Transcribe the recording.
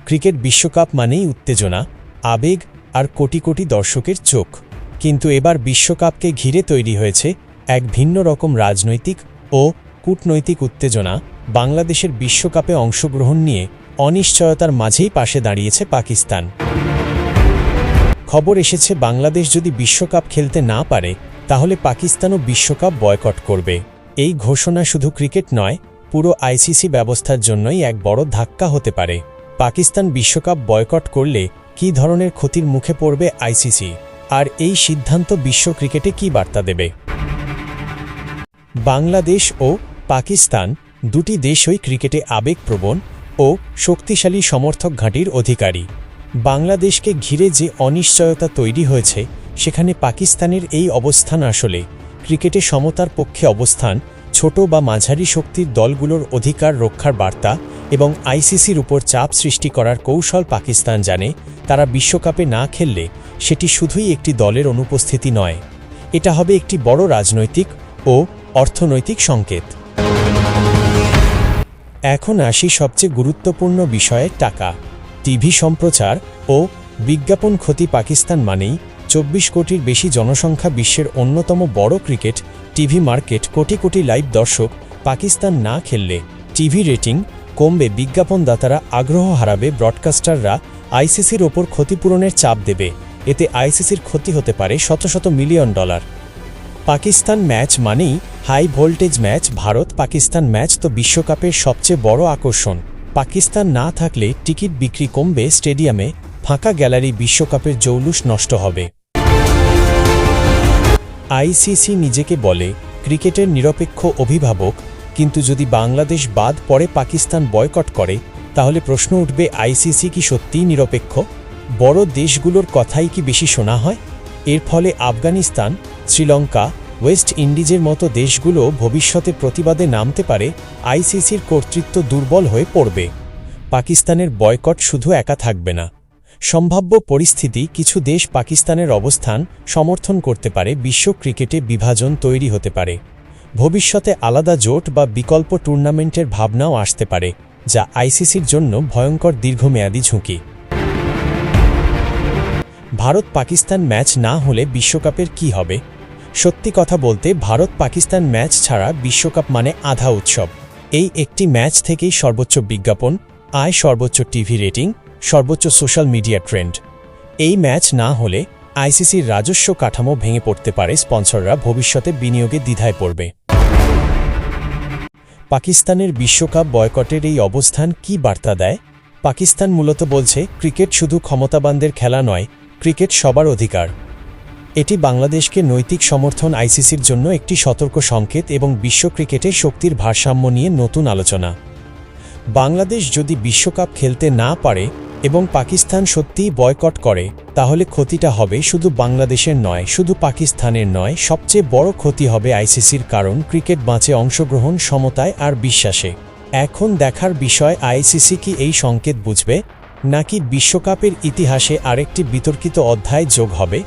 Cricket বিশ্বকাপ মানেই উত্তেজনা, আবেগ আর কোটি কোটি দর্শকের চোখ। কিন্তু এবার বিশ্বকাপকে ঘিরে তৈরি হয়েছে এক ভিন্ন রকম রাজনৈতিক ও কূটনৈতিক উত্তেজনা। বাংলাদেশের বিশ্বকাপে অংশগ্রহণ নিয়ে অনিশ্চয়তার মাঝেই পাশে দাঁড়িয়েছে পাকিস্তান। খবর এসেছে বাংলাদেশ যদি বিশ্বকাপ খেলতে না পারে তাহলে পাকিস্তানও বিশ্বকাপ বয়কট করবে। এই ঘোষণা শুধু ক্রিকেট নয়, পুরো আইসিসি ব্যবস্থার জন্যই এক বড় ধাক্কা হতে পারে। পাকিস্তান বিশ্বকাপ বয়কট করলে কী ধরনের ক্ষতির মুখে পড়বে আইসিসি, আর এই সিদ্ধান্ত বিশ্ব ক্রিকেটে কী বার্তা দেবে? বাংলাদেশ ও পাকিস্তান দুটি দেশই ক্রিকেটে আবেগপ্রবণ ও শক্তিশালী সমর্থক ঘাঁটির অধিকারী। বাংলাদেশকে ঘিরে যে অনিশ্চয়তা তৈরি হয়েছে, সেখানে পাকিস্তানের এই অবস্থান আসলে ক্রিকেটে সমতার পক্ষে অবস্থান, ছোট বা মাঝারি শক্তির দলগুলোর অধিকার রক্ষার বার্তা এবং আইসিসির উপর চাপ সৃষ্টি করার কৌশল। পাকিস্তান জানে তারা বিশ্বকাপে না খেললে সেটি শুধুই একটি দলের অনুপস্থিতি নয়, এটা হবে একটি বড় রাজনৈতিক ও অর্থনৈতিক সংকেত। এখন আসি সবচেয়ে গুরুত্বপূর্ণ বিষয়ে, টাকা, টিভি সম্প্রচার ও বিজ্ঞাপন ক্ষতি। পাকিস্তান মানেই 24 কোটির বেশি জনসংখ্যা, বিশ্বের অন্যতম বড় cricket TV market, crore crore live দর্শক। পাকিস্তান না খেললে টিভি রেটিং কমবে, বিজ্ঞাপনদাতারা আগ্রহ হারাবে, ব্রডকাস্টাররা আইসিসির ওপর ক্ষতিপূরণের চাপ দেবে। এতে আইসিসির ক্ষতি হতে পারে শত শত মিলিয়ন ডলার। পাকিস্তান ম্যাচ মানেই high voltage match. Bharat Pakistan match তো বিশ্বকাপের সবচেয়ে বড় আকর্ষণ। পাকিস্তান না থাকলে টিকিট বিক্রি কমবে, স্টেডিয়ামে ফাঁকা গ্যালারি, বিশ্বকাপের জৌলুস নষ্ট হবে। আইসিসি নিজেকে বলে ক্রিকেটের নিরপেক্ষ অভিভাবক, কিন্তু যদি বাংলাদেশ বাদ পড়ে পাকিস্তান বয়কট করে, তাহলে প্রশ্ন উঠবে আইসিসি কি সত্যিই নিরপেক্ষ? বড় দেশগুলোর কথাই কি বেশি শোনা হয়? এর ফলে আফগানিস্তান, শ্রীলঙ্কা, ওয়েস্ট ইন্ডিজের মতো দেশগুলো ভবিষ্যতে প্রতিবাদে নামতে পারে। আইসিসির কর্তৃত্ব দুর্বল হয়ে পড়বে। পাকিস্তানের বয়কট শুধু একা থাকবে না। সম্ভাব্য পরিস্থিতি, কিছু দেশ পাকিস্তানের অবস্থান সমর্থন করতে পারে, বিশ্ব ক্রিকেটে বিভাজন তৈরি হতে পারে। ভবিষ্যতে আলাদা জোট বা বিকল্প টুর্নামেন্টের ভাবনাও আসতে পারে, যা আইসিসির জন্য ভয়ঙ্কর দীর্ঘমেয়াদী ঝুঁকি। ভারত পাকিস্তান ম্যাচ না হলে বিশ্বকাপের কি হবে? সত্যি কথা বলতে, ভারত পাকিস্তান ম্যাচ ছাড়া বিশ্বকাপ মানে আধা উৎসব। এই একটি ম্যাচ থেকেই সর্বোচ্চ বিজ্ঞাপন আয়, সর্বোচ্চ টিভি রেটিং, সর্বোচ্চ সোশ্যাল মিডিয়া ট্রেন্ড। এই ম্যাচ না হলে আইসিসির রাজস্ব কাঠামো ভেঙে পড়তে পারে, স্পন্সররা ভবিষ্যতে বিনিয়োগে দ্বিধায় পড়বে। পাকিস্তানের বিশ্বকাপ বয়কটের এই অবস্থান কি বার্তা দেয়? পাকিস্তান মূলত বলছে ক্রিকেট শুধু ক্ষমতাবানদের খেলা নয়, ক্রিকেট সবার অধিকার। এটি বাংলাদেশকে নৈতিক সমর্থন, আইসিসির জন্য একটি সতর্ক সংকেত এবং বিশ্ব ক্রিকেটে শক্তির ভারসাম্য নিয়ে নতুন আলোচনা। বাংলাদেশ যদি বিশ্বকাপ খেলতে না পারে এবং পাকিস্তান সত্যিই বয়কট করে, তাহলে ক্ষতিটা হবে শুধু বাংলাদেশের নয়, শুধু পাকিস্তানের নয়, সবচেয়ে বড় ক্ষতি হবে আইসিসির, কারণ ক্রিকেট বাঁচে অংশগ্রহণ, সমতায় আর বিশ্বাসে। এখন দেখার বিষয় আইসিসি কি এই সংকেত বুঝবে, নাকি বিশ্বকাপের ইতিহাসে আরেকটি বিতর্কিত অধ্যায় যোগ হবে।